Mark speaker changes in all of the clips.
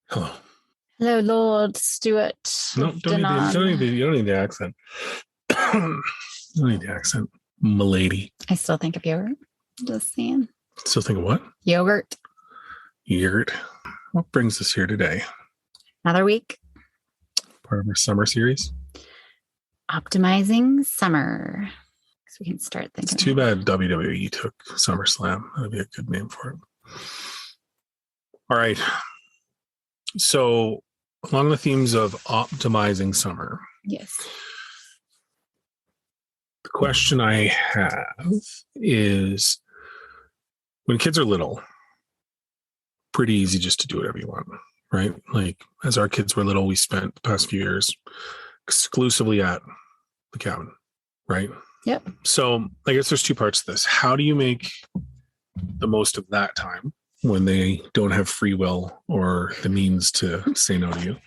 Speaker 1: Hello.
Speaker 2: Hello, Lord Stuart.
Speaker 1: No, you don't need the accent. You don't need the accent, milady.
Speaker 2: I still think of yogurt. Just saying.
Speaker 1: Still think of what?
Speaker 2: Yogurt.
Speaker 1: Yogurt. What brings us here today?
Speaker 2: Another week.
Speaker 1: Part of our summer series.
Speaker 2: Optimizing summer. So we can start thinking.
Speaker 1: It's too bad WWE took SummerSlam. That'd be a good name for it. All right. So, along the themes of optimizing summer.
Speaker 2: Yes.
Speaker 1: The question I have is, when kids are little, pretty easy just to do whatever you want, right? Like, as our kids were little, we spent the past few years exclusively at the cabin, right?
Speaker 2: Yep.
Speaker 1: So I guess there's two parts to this. How do you make the most of that time when they don't have free will or the means to say no to you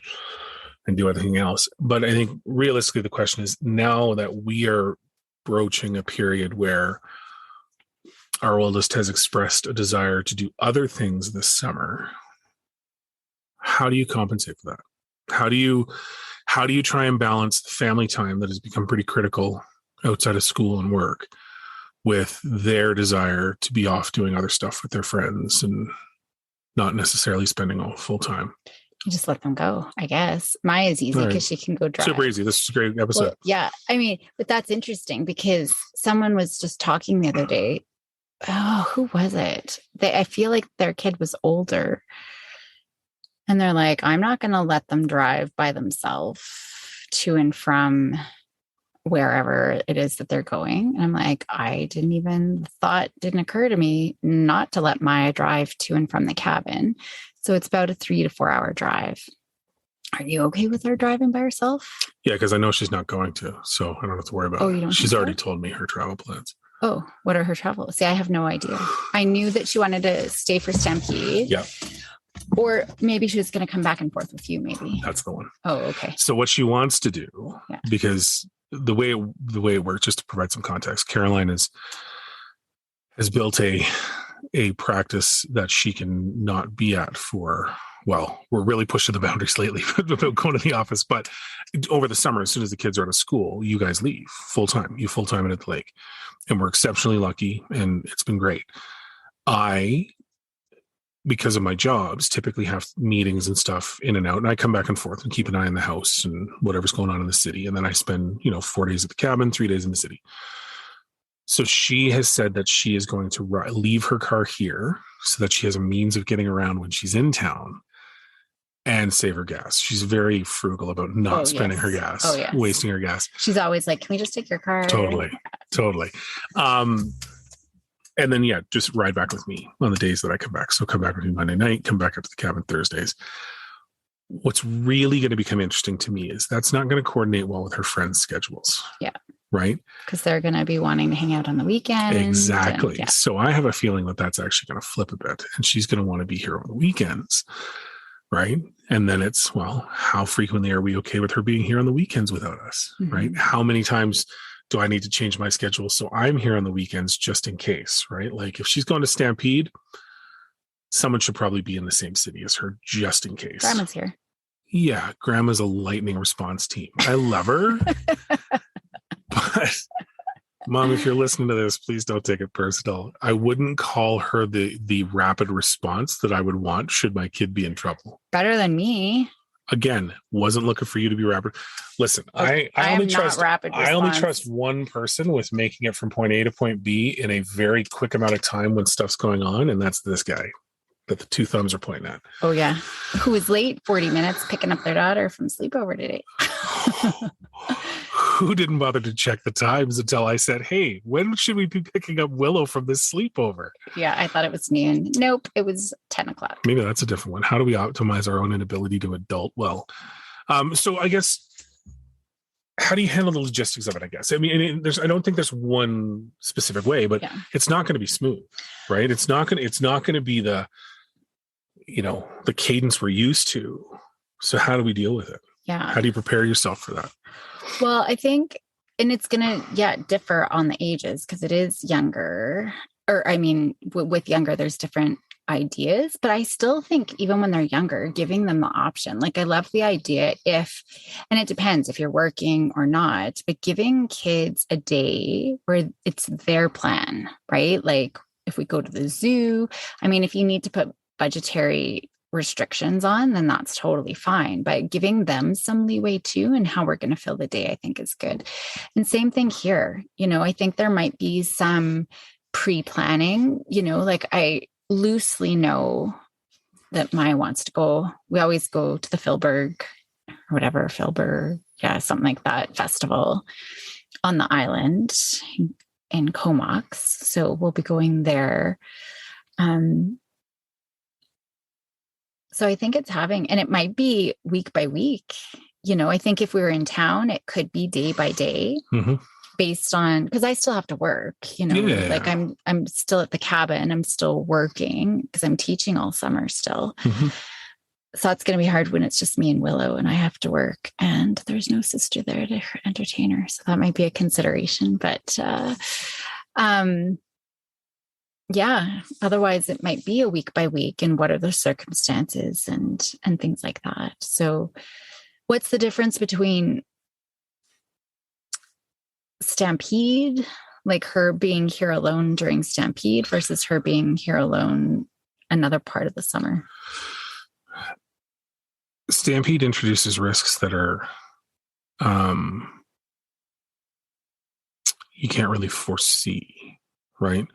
Speaker 1: and do everything else? But I think realistically, the question is, now that we are broaching a period where our oldest has expressed a desire to do other things this summer, how do you compensate for that? How do you try and balance the family time that has become pretty critical outside of school and work with their desire to be off doing other stuff with their friends and not necessarily spending all full time?
Speaker 2: You just let them go, I guess. Maya's easy because she can go drive.
Speaker 1: Super easy. This is a great episode.
Speaker 2: Well, yeah. I mean, but that's interesting because someone was just talking the other day. Oh, who was it? I feel like their kid was older. And they're like, I'm not going to let them drive by themselves to and from wherever it is that they're going. And I'm like, didn't occur to me not to let Maya drive to and from the cabin. So it's about a 3 to 4 hour drive. Are you okay with her driving by herself?
Speaker 1: Yeah, because I know she's not going to, so I don't have to worry about it. She's already told me her travel plans.
Speaker 2: Oh, what are her travel? See, I have no idea. I knew that she wanted to stay for Stampede.
Speaker 1: Yeah.
Speaker 2: Or maybe she was going to come back and forth with you, maybe.
Speaker 1: That's the one.
Speaker 2: Oh, okay.
Speaker 1: So what she wants to do, because the way it works, just to provide some context, Caroline has built a practice that she can not be at for, well, we're really pushing the boundaries lately about going to the office, but over the summer, as soon as the kids are out of school, you guys leave full-time. You full-time at the lake. And we're exceptionally lucky, and it's been great. I, because of my jobs, typically have meetings and stuff in and out, and I come back and forth and keep an eye on the house and whatever's going on in the city. And then I spend, 4 days at the cabin, 3 days in the city. So she has said that she is going to leave her car here so that she has a means of getting around when she's in town and save her gas. She's very frugal about not spending her gas, wasting her gas.
Speaker 2: She's always like, can we just take your car?
Speaker 1: Totally. And then, just ride back with me on the days that I come back. So come back with me Monday night, come back up to the cabin Thursdays. What's really going to become interesting to me is that's not going to coordinate well with her friends' schedules.
Speaker 2: Yeah.
Speaker 1: Right?
Speaker 2: Because they're going to be wanting to hang out on the weekend.
Speaker 1: Exactly. So I have a feeling that that's actually going to flip a bit, and she's going to want to be here on the weekends. Right. And then it's, well, how frequently are we okay with her being here on the weekends without us? Mm-hmm. Right. How many times do I need to change my schedule so I'm here on the weekends just in case? Right. Like if she's going to Stampede, someone should probably be in the same city as her just in case.
Speaker 2: Grandma's here.
Speaker 1: Yeah. Grandma's a lightning response team. I love her. But Mom, if you're listening to this, please don't take it personal. I wouldn't call her the rapid response that I would want should my kid be in trouble.
Speaker 2: Better than me.
Speaker 1: Again, wasn't looking for you to be rapid. Listen, I only trust one person with making it from point A to point B in a very quick amount of time when stuff's going on, and that's this guy that the two thumbs are pointing at.
Speaker 2: Oh, yeah. Who was late 40 minutes picking up their daughter from sleepover today.
Speaker 1: Who didn't bother to check the times until I said, hey, when should we be picking up Willow from this sleepover?
Speaker 2: Yeah, I thought it was noon. Nope, it was 10 o'clock.
Speaker 1: Maybe that's a different one. How do we optimize our own inability to adult well? So I guess, how do you handle the logistics of it, I guess? I mean, I don't think there's one specific way, but it's not going to be smooth, right? It's not going to be the cadence we're used to. So how do we deal with it?
Speaker 2: Yeah.
Speaker 1: How do you prepare yourself for that?
Speaker 2: Well, I think, and it's going to, differ on the ages because it is younger. Or, I mean, with younger, there's different ideas, but I still think even when they're younger, giving them the option, like I love the idea and it depends if you're working or not, but giving kids a day where it's their plan, right? Like if we go to the zoo, I mean, if you need to put budgetary restrictions on, then that's totally fine. But giving them some leeway too, and how we're going to fill the day, I think is good. And same thing here. I think there might be some pre-planning, like I loosely know that Maya wants to go. We always go to the Philberg or whatever, something like that festival on the island in Comox. So we'll be going there. So I think it's and it might be week by week. I think if we were in town, it could be day by day. Mm-hmm. Based on, because I still have to work, like I'm still at the cabin, I'm still working because I'm teaching all summer still. Mm-hmm. So it's going to be hard when it's just me and Willow and I have to work and there's no sister there to entertain her. So that might be a consideration, but otherwise it might be a week by week and what are the circumstances and things like that. So what's the difference between Stampede, like her being here alone during Stampede versus her being here alone another part of the summer?
Speaker 1: Stampede introduces risks that are you can't really foresee, right?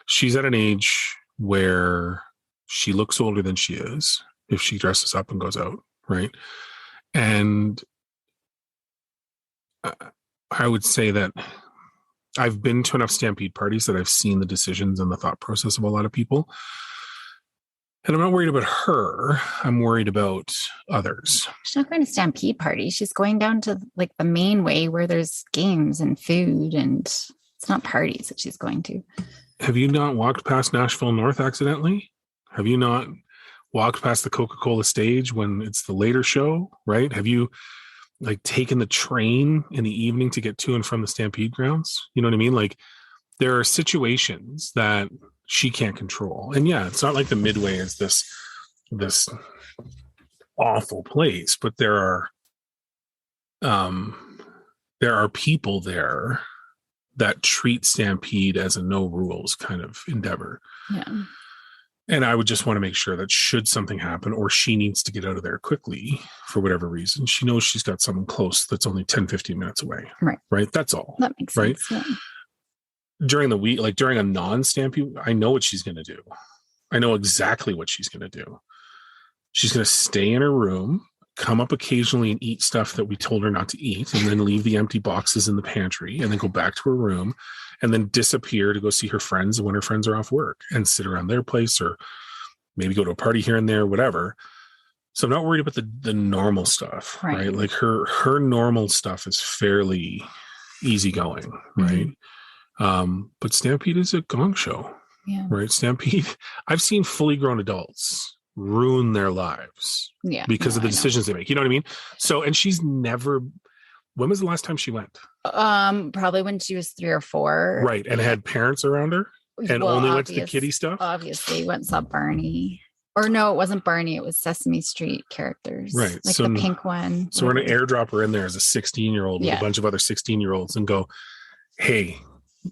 Speaker 1: She's at an age where she looks older than she is if she dresses up and goes out, right? And I would say that I've been to enough Stampede parties that I've seen the decisions and the thought process of a lot of people. And I'm not worried about her. I'm worried about others.
Speaker 2: She's not going to Stampede party. She's going down to like the main way where there's games and food, and it's not parties that she's going to.
Speaker 1: Have you not walked past Nashville North accidentally? Have you not walked past the Coca-Cola stage when it's the later show, right? Have you like taken the train in the evening to get to and from the Stampede grounds? You know what I mean? Like there are situations that she can't control. And yeah, it's not like the Midway is this awful place, but there are people there that treat Stampede as a no rules kind of endeavor.
Speaker 2: Yeah.
Speaker 1: And I would just want to make sure that should something happen or she needs to get out of there quickly for whatever reason, she knows she's got someone close that's only 10, 15 minutes away. Right. That's all.
Speaker 2: That makes sense. Right. Yeah.
Speaker 1: During the week, like during a non-Stampede, I know what she's going to do. I know exactly what she's going to do. She's going to stay in her room, come up occasionally and eat stuff that we told her not to eat, and then leave the empty boxes in the pantry and then go back to her room and then disappear to go see her friends when her friends are off work and sit around their place or maybe go to a party here and there, whatever. So I'm not worried about the normal stuff, right? Like her normal stuff is fairly easygoing, right? But Stampede is a gong show, right? Stampede, I've seen fully grown adults ruin their lives because of the decisions they make. You know what I mean? So, and she's never, when was the last time she went?
Speaker 2: Probably when she was 3 or 4.
Speaker 1: Right. And had parents around her and only went to the kiddie stuff?
Speaker 2: Obviously went and saw Barney. Or no, it wasn't Barney. It was Sesame Street characters.
Speaker 1: Right.
Speaker 2: Like the pink one.
Speaker 1: So we're going to airdrop her in there as a 16-year-old with a bunch of other 16-year-olds and go, hey,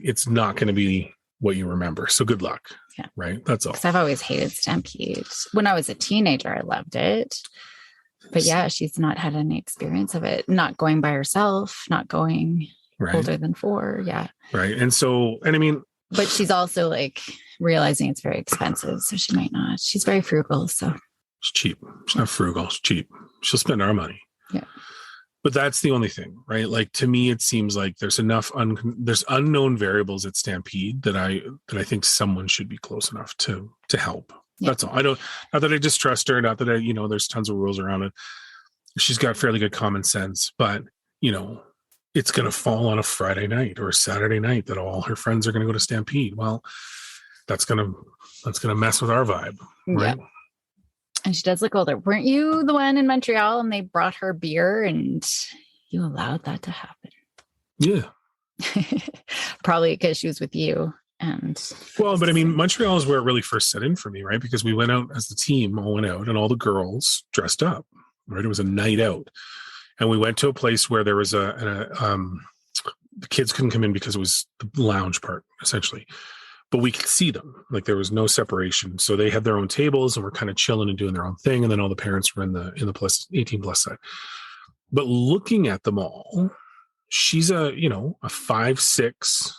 Speaker 1: it's not going to be what you remember. So good luck. Yeah. Right. That's all.
Speaker 2: Because I've always hated Stampede. When I was a teenager, I loved it. But yeah, she's not had any experience of it. Not going by herself, not going older than 4. Yeah.
Speaker 1: Right. And so, and I mean,
Speaker 2: but she's also like realizing it's very expensive. So she might not. She's very frugal. So
Speaker 1: it's cheap. She's not frugal. She's cheap. She'll spend our money.
Speaker 2: Yeah.
Speaker 1: But that's the only thing, right? Like to me, it seems like there's enough there's unknown variables at Stampede that I think someone should be close enough to help. Yeah. That's all. Not that I distrust her, not that I, there's tons of rules around it. She's got fairly good common sense, but it's going to fall on a Friday night or a Saturday night that all her friends are going to go to Stampede. Well, that's going to mess with our vibe, right? Yeah.
Speaker 2: And she does look older. Weren't you the one in Montreal and they brought her beer and You allowed that to happen.
Speaker 1: Yeah.
Speaker 2: Probably because she was with you.
Speaker 1: Well, but I mean, Montreal is where it really first set in for me, right? Because we went out as the team, all went out, and all the girls dressed up, right? It was a night out. And we went to a place where there was the kids couldn't come in because it was the lounge part, essentially. But we could see them. Like, there was no separation. So they had their own tables and were kind of chilling and doing their own thing. And then all the parents were in the plus 18 plus side. But looking at them all, she's a 5'6".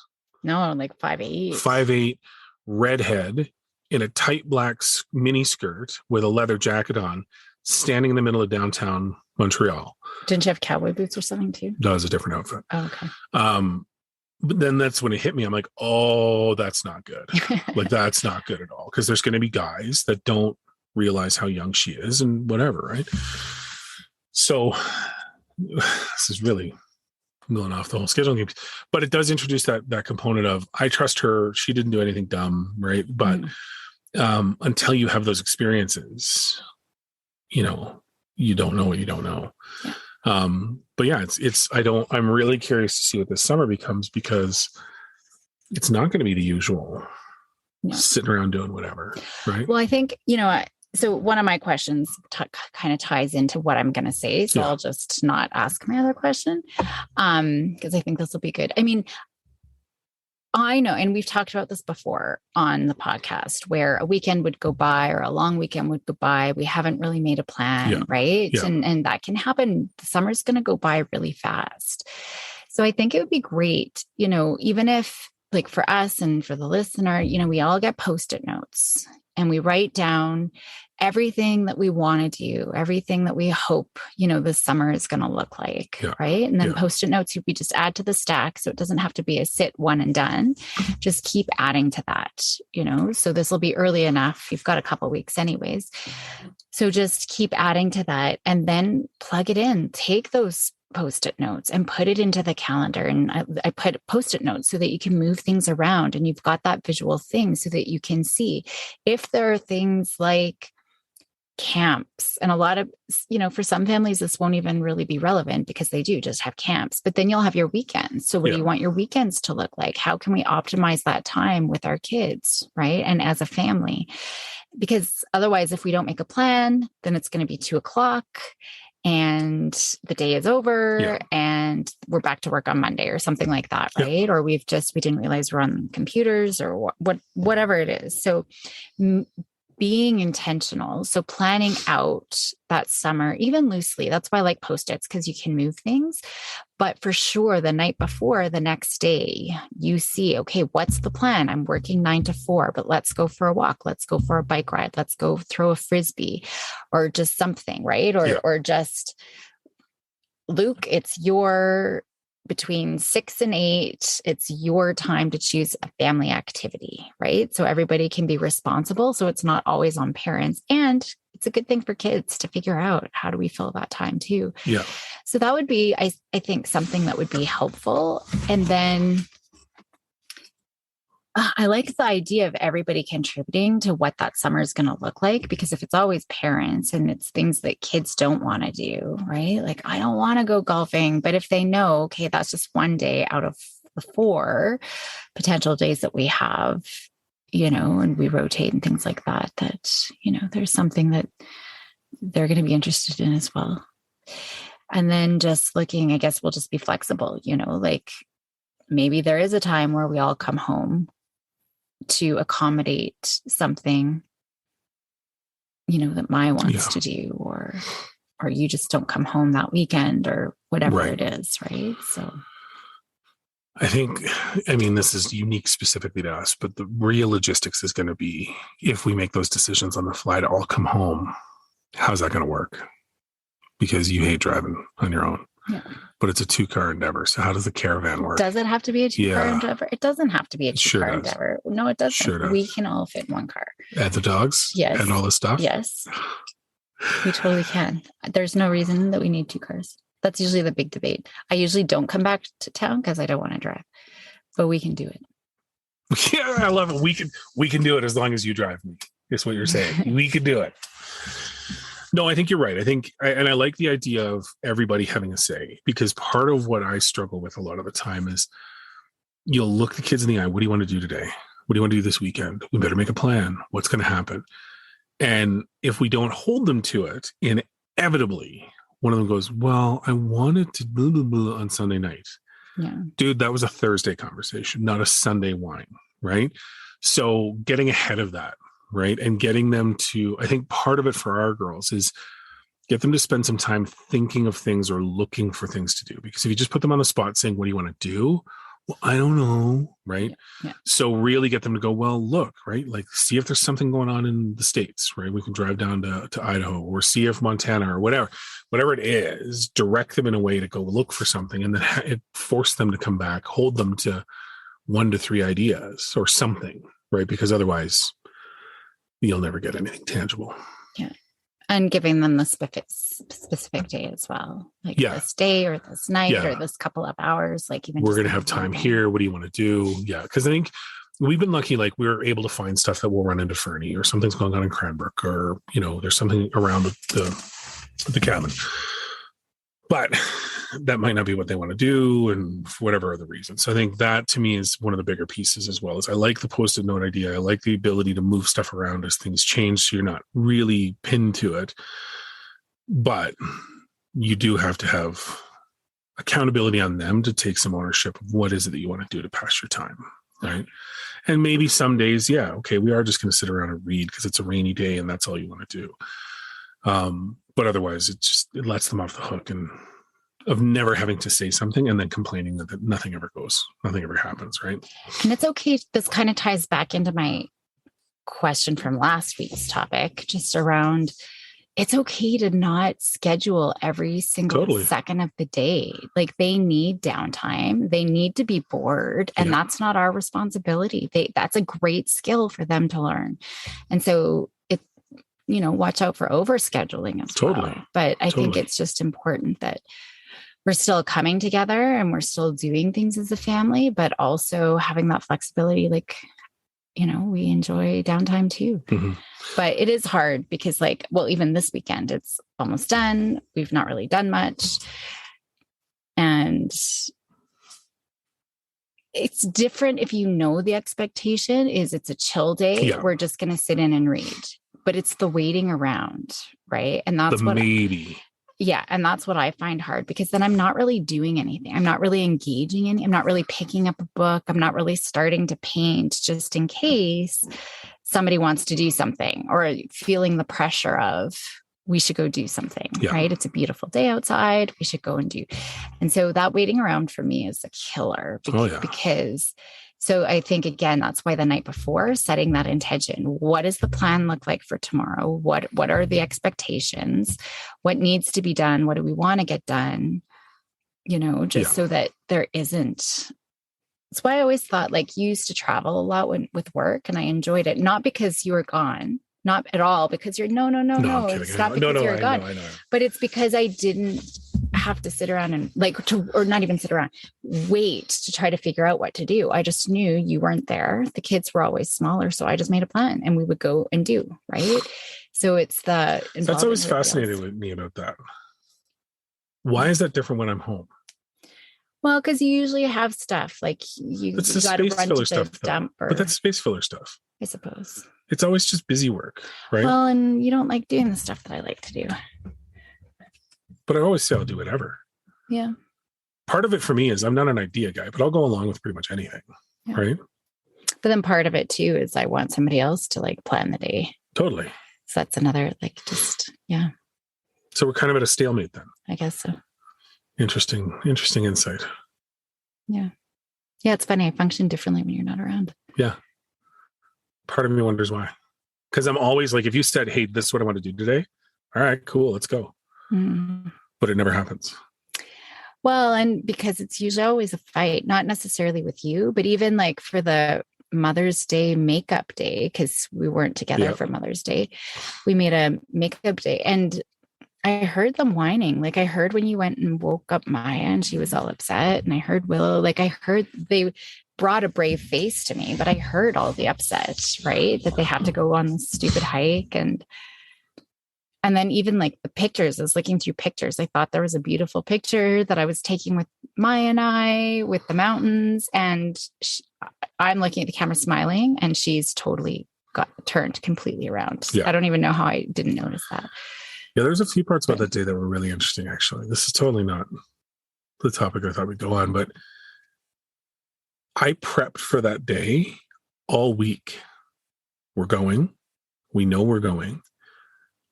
Speaker 2: No, like 5'8".
Speaker 1: 5'8", redhead in a tight black mini skirt with a leather jacket on, standing in the middle of downtown Montreal.
Speaker 2: Didn't you have cowboy boots or something too?
Speaker 1: That was a different outfit.
Speaker 2: Oh, okay.
Speaker 1: But then that's when it hit me. I'm like, oh, that's not good. Like, that's not good at all. Because there's going to be guys that don't realize how young she is and whatever, right? So this is really going off the whole scheduling, but it does introduce that component of, I trust her. She didn't do anything dumb, right? But until you have those experiences, you don't know what you don't know. Yeah. But yeah, I'm really curious to see what this summer becomes, because it's not going to be the usual sitting around doing whatever, right?
Speaker 2: Well, I think, so one of my questions kind of ties into what I'm going to say. So I'll just not ask my other question, because I think this will be good. I mean, I know, and we've talked about this before on the podcast, where a weekend would go by or a long weekend would go by. We haven't really made a plan, right? Yeah. And that can happen. The summer's going to go by really fast. So I think it would be great, even if, like, for us and for the listener, we all get Post-it notes and we write down everything that we want to do, everything that we hope, this summer is going to look like, right? And then Post-it notes, we just add to the stack. So it doesn't have to be a sit one and done. Just keep adding to that, so this will be early enough. You've got a couple weeks anyways. So just keep adding to that and then plug it in. Take those Post-it notes and put it into the calendar. And I put Post-it notes so that you can move things around and you've got that visual thing so that you can see if there are things like camps. And a lot of, for some families, this won't even really be relevant because they do just have camps, but then you'll have your weekends. So what do you want your weekends to look like? How can we optimize that time with our kids, right? And as a family, because otherwise, if we don't make a plan, then it's going to be 2:00 and the day is over and we're back to work on Monday or something like that, right? Or we didn't realize we're on computers or whatever it is. So being intentional. So planning out that summer, even loosely, that's why I like Post-its, because you can move things. But for sure, the night before, the next day, you see, okay, what's the plan? I'm working 9 to 4, but let's go for a walk. Let's go for a bike ride. Let's go throw a Frisbee or just something, right? Or just, Luke, it's between 6 and 8, it's your time to choose a family activity, right? So everybody can be responsible. So it's not always on parents. And it's a good thing for kids to figure out, how do we fill that time too? Yeah. So that would be, I think, something that would be helpful. And then I like the idea of everybody contributing to what that summer is going to look like, because if it's always parents and it's things that kids don't want to do, right? Like, I don't want to go golfing, but if they know, okay, that's just one day out of the 4 potential days that we have, and we rotate and things like that, there's something that they're going to be interested in as well. And then just looking, I guess we'll just be flexible, like maybe there is a time where we all come home to accommodate something, that Maya wants to do, or you just don't come home that weekend or whatever it is. Right. So
Speaker 1: I think, this is unique specifically to us, but the real logistics is going to be, if we make those decisions on the fly to all come home, how's that going to work? Because you hate driving on your own. Yeah. But it's a 2-car endeavor. So how does the caravan work?
Speaker 2: Does it have to be a 2-car endeavor? It doesn't have to be a 2-car endeavor. No, it doesn't. Sure does. We can all fit in 1 car.
Speaker 1: Add the dogs?
Speaker 2: Yes.
Speaker 1: And all the stuff?
Speaker 2: Yes. We totally can. There's no reason that we need 2 cars. That's usually the big debate. I usually don't come back to town because I don't want to drive, but we can do it.
Speaker 1: Yeah, I love it. We can do it as long as you drive me. Is what you're saying. We can do it. No, I think you're right. And I like the idea of everybody having a say, because part of what I struggle with a lot of the time is you'll look the kids in the eye. What do you want to do today? What do you want to do this weekend? We better make a plan. What's going to happen? And if we don't hold them to it, inevitably, one of them goes, well, I wanted to blah, blah, blah on Sunday night.
Speaker 2: Yeah.
Speaker 1: Dude, that was a Thursday conversation, not a Sunday wine, right? So getting ahead of that, right? And getting them to, I think part of it for our girls is get them to spend some time thinking of things or looking for things to do. Because if you just put them on the spot saying, what do you want to do? Well, I don't know, right?
Speaker 2: Yeah.
Speaker 1: So really get them to go, well, look, right? Like see if there's something going on in the States, right? We can drive down to Idaho, or see if Montana or whatever it is, direct them in a way to go look for something, and then it force them to come back, hold them to 1 to 3 ideas or something, right? Because otherwise you'll never get anything tangible.
Speaker 2: Yeah. And giving them the specific day as well. Like this day or this night or this couple of hours. Like even
Speaker 1: we're going to have time here. What do you want to do? Yeah. Because I think we've been lucky. Like we were able to find stuff that will run into Fernie, or something's going on in Cranbrook, or, there's something around the cabin. But that might not be what they want to do, and for whatever other reason. So I think that to me is one of the bigger pieces as well. Is I like the Post-it note idea. I like the ability to move stuff around as things change, so you're not really pinned to it. But you do have to have accountability on them to take some ownership of what is it that you want to do to pass your time, right? And maybe some days, we are just going to sit around and read because it's a rainy day and that's all you want to do. But otherwise, it lets them off the hook and of never having to say something and then complaining that nothing ever happens, right?
Speaker 2: And it's okay. This kind of ties back into my question from last week's topic, just around it's okay to not schedule every single second of the day. Like they need downtime. They need to be bored. And that's not our responsibility. That's a great skill for them to learn. And so watch out for overscheduling as well. But I think it's just important that we're still coming together and we're still doing things as a family, but also having that flexibility. Like, we enjoy downtime too. Mm-hmm. But it is hard because even this weekend, it's almost done. We've not really done much. And it's different if the expectation is it's a chill day. Yeah. We're just going to sit in and read. But it's the waiting around, right? And that's and that's what I find hard, because then I'm not really doing anything. I'm not really engaging I'm not really picking up a book. I'm not really starting to paint, just in case somebody wants to do something, or feeling the pressure of we should go do something, right? It's a beautiful day outside. We should go and do. And so that waiting around for me is a killer because so I think, again, that's why the night before, setting that intention. What does the plan look like for tomorrow? What are the expectations? What needs to be done? What do we want to get done? So that there isn't. That's why I always thought, you used to travel a lot with work, and I enjoyed it. Not because you were gone, not at all, because you're no. It's not because you're gone, I know. But it's because I didn't have to sit around and or not even sit around, wait to try to figure out what to do. I just knew you weren't there. The kids were always smaller. So I just made a plan and we would go and do, right? So it's that's
Speaker 1: always fascinated with me about that. Why is that different when I'm home?
Speaker 2: Well, because you usually have stuff you got to run to the dump.
Speaker 1: But that's space filler stuff,
Speaker 2: I suppose.
Speaker 1: It's always just busy work, right?
Speaker 2: Well, and you don't like doing the stuff that I like to do.
Speaker 1: But I always say I'll do whatever.
Speaker 2: Yeah.
Speaker 1: Part of it for me is I'm not an idea guy, but I'll go along with pretty much anything. Yeah. Right.
Speaker 2: But then part of it too is I want somebody else to plan the day.
Speaker 1: Totally.
Speaker 2: So that's another
Speaker 1: So we're kind of at a stalemate then.
Speaker 2: I guess so.
Speaker 1: Interesting insight.
Speaker 2: Yeah. Yeah. It's funny. I function differently when you're not around.
Speaker 1: Yeah. Part of me wonders why. Because I'm always if you said, hey, this is what I want to do today. All right, cool. Let's go. But it never happens.
Speaker 2: Well, and because it's usually always a fight, not necessarily with you, but even for the Mother's Day makeup day, because we weren't together for Mother's Day, we made a makeup day, and I heard them whining. I heard when you went and woke up Maya and she was all upset, and I heard Willow, I heard they brought a brave face to me, but I heard all the upset, right? That they have to go on this stupid hike, and And then even like the pictures, I was looking through pictures. I thought there was a beautiful picture that I was taking with Maya and I with the mountains. And I'm looking at the camera smiling, and she's totally got turned completely around.
Speaker 1: Yeah.
Speaker 2: I don't even know how I didn't notice that.
Speaker 1: Yeah, there's a few parts about that day that were really interesting, actually. This is totally not the topic I thought we'd go on, but I prepped for that day all week. We're going. We know we're going.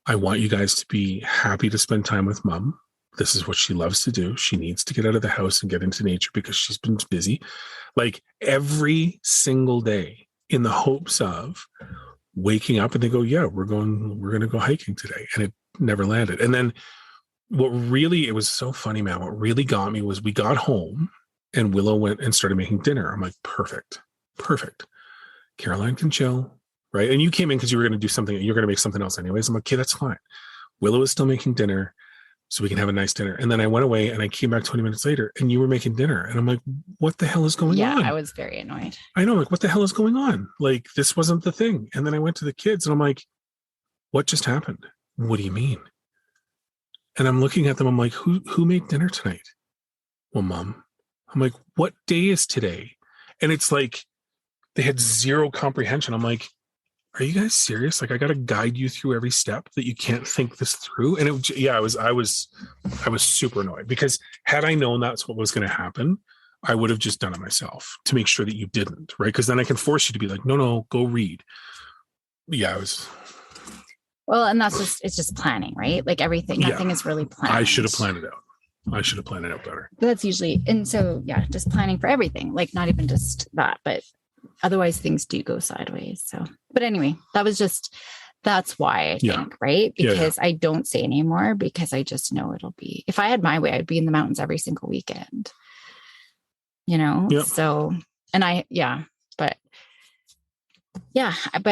Speaker 1: I want you guys to be happy to spend time with mom. This is what she loves to do. She needs to get out of the house and get into nature because she's been busy. Like every single day in the hopes of waking up and they go, yeah, we're going to go hiking today. And it never landed. And then it was so funny, man. What really got me was we got home and Willow went and started making dinner. I'm like, perfect. Caroline can chill. Right. And you came in because you were going to do something. You're going to make something else anyways. I'm like, okay, that's fine. Willow is still making dinner so we can have a nice dinner. And then I went away and I came back 20 minutes later and you were making dinner. And I'm like, what the hell is going on?
Speaker 2: Yeah, I was very annoyed.
Speaker 1: I know. Like, what the hell is going on? Like, this wasn't the thing. And then I went to the kids and I'm like, what just happened? What do you mean? And I'm looking at them. I'm like, who made dinner tonight? Well, mom. I'm like, what day is today? And it's like, they had zero comprehension. I'm like, are you guys serious? Like, I got to guide you through every step that you can't think this through. And I was super annoyed because had I known that's what was going to happen, I would have just done it myself to make sure that you didn't, right? Because then I can force you to be like, no, go read. Yeah,
Speaker 2: Well, and it's just planning, right? Like everything, nothing is really planned.
Speaker 1: I should have planned it out. I should have planned it out better.
Speaker 2: But that's usually, and so, yeah, just planning for everything, like not even just that, but otherwise things do go sideways. So, but anyway, that's why I think, right? Because I don't say anymore because I just know it'll be, if I had my way, I'd be in the mountains every single weekend, So, and but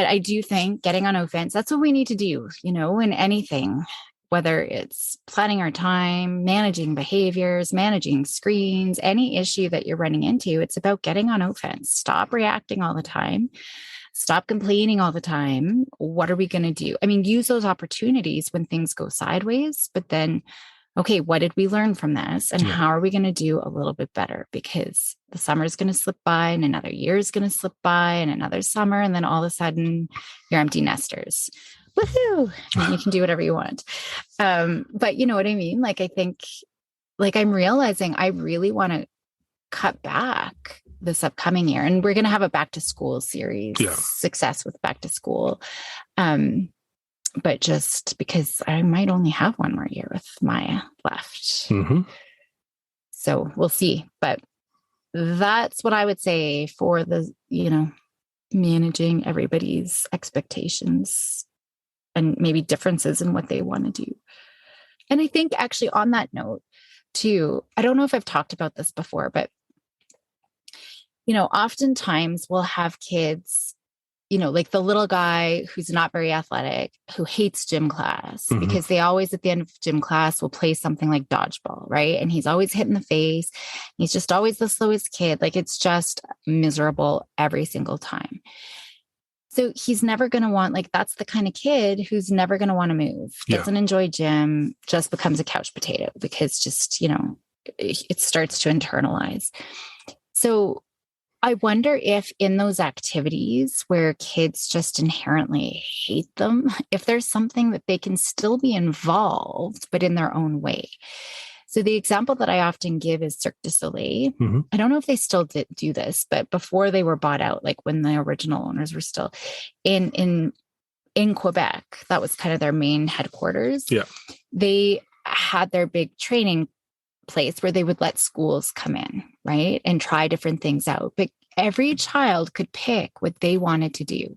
Speaker 2: I do think getting on offense, that's what we need to do, in anything, whether it's planning our time, managing behaviors, managing screens, any issue that you're running into, it's about getting on offense. Stop reacting all the time. Stop complaining all the time. What are we going to do? I mean, use those opportunities when things go sideways, but then, okay, what did we learn from this? And how are we going to do a little bit better? Because the summer is going to slip by and another year is going to slip by and another summer. And then all of a sudden you're empty nesters. Woohoo! And you can do whatever you want. But you know what I mean? Like, I think, like, I'm realizing I really want to cut back this upcoming year. And we're going to have a back to school series, success with back to school. But just because I might only have one more year with Maya left.
Speaker 1: Mm-hmm.
Speaker 2: So we'll see. But that's what I would say for the, managing everybody's expectations and maybe differences in what they want to do. And I think actually on that note too, I don't know if I've talked about this before, but, oftentimes we'll have kids, like the little guy who's not very athletic, who hates gym class because they always at the end of gym class will play something like dodgeball, right? And he's always hit in the face. He's just always the slowest kid. Like, it's just miserable every single time. So he's never going to want, like, that's the kind of kid who's never going to want to move, doesn't enjoy gym, just becomes a couch potato because just, it starts to internalize. So I wonder if in those activities where kids just inherently hate them, if there's something that they can still be involved, but in their own way. So the example that I often give is Cirque du Soleil. I don't know if they still do this, but before they were bought out, like when the original owners were still in Quebec, that was kind of their main headquarters. Yeah. They had their big training place where they would let schools come in, right, and try different things out. But every child could pick what they wanted to do.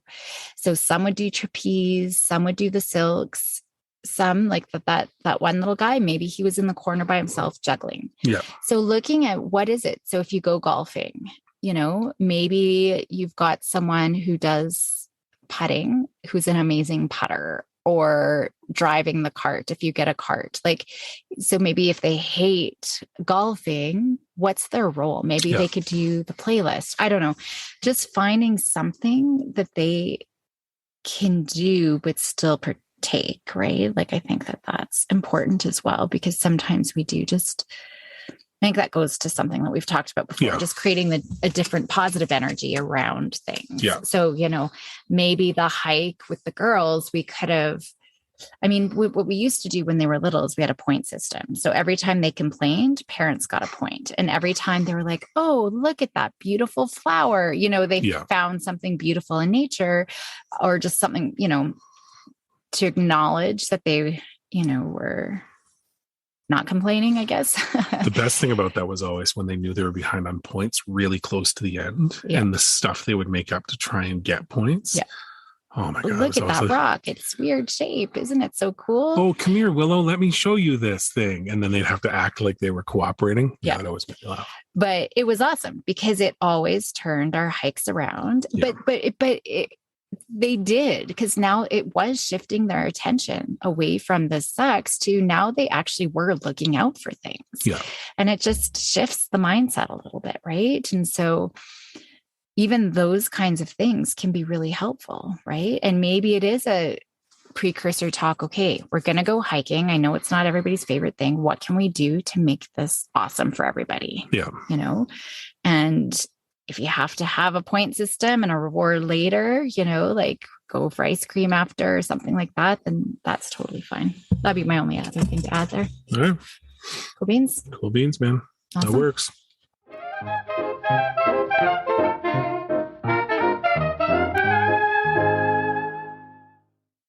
Speaker 2: So some would do trapeze, some would do the silks, some like that one little guy, maybe he was in the corner by himself juggling. Yeah. So looking at what is it? So if you go golfing, maybe you've got someone who does putting, who's an amazing putter, or driving the cart if you get a cart. Like, so maybe if they hate golfing, what's their role? Maybe they could do the playlist. I don't know. Just finding something that they can do, but still take, right? Like, I think that that's important as well, because sometimes we do just, I think that goes to something that we've talked about before, just creating a different positive energy around things.
Speaker 1: Yeah.
Speaker 2: So, maybe the hike with the girls, we could have, what we used to do when they were little is we had a point system. So every time they complained, parents got a point. And every time they were like, oh, look at that beautiful flower, they found something beautiful in nature, or just something, to acknowledge that they, were not complaining, I guess.
Speaker 1: The best thing about that was always when they knew they were behind on points really close to the end, and the stuff they would make up to try and get points.
Speaker 2: Yeah.
Speaker 1: Oh my God.
Speaker 2: Look at that rock. It's weird shape. Isn't it so cool?
Speaker 1: Oh, come here, Willow. Let me show you this thing. And then they'd have to act like they were cooperating.
Speaker 2: Yeah.
Speaker 1: It always made me laugh.
Speaker 2: But it was awesome because it always turned our hikes around.
Speaker 1: Yeah.
Speaker 2: But they did, because now it was shifting their attention away from the sucks to now they actually were looking out for things.
Speaker 1: Yeah.
Speaker 2: And it just shifts the mindset a little bit, right? And so even those kinds of things can be really helpful, right? And maybe it is a precursor talk. Okay, we're going to go hiking. I know it's not everybody's favorite thing. What can we do to make this awesome for everybody?
Speaker 1: Yeah.
Speaker 2: And if you have to have a point system and a reward later, like go for ice cream after or something like that, then that's totally fine. That'd be my only other thing to add there.
Speaker 1: All right.
Speaker 2: Cool beans.
Speaker 1: Cool beans, man. Awesome. That works.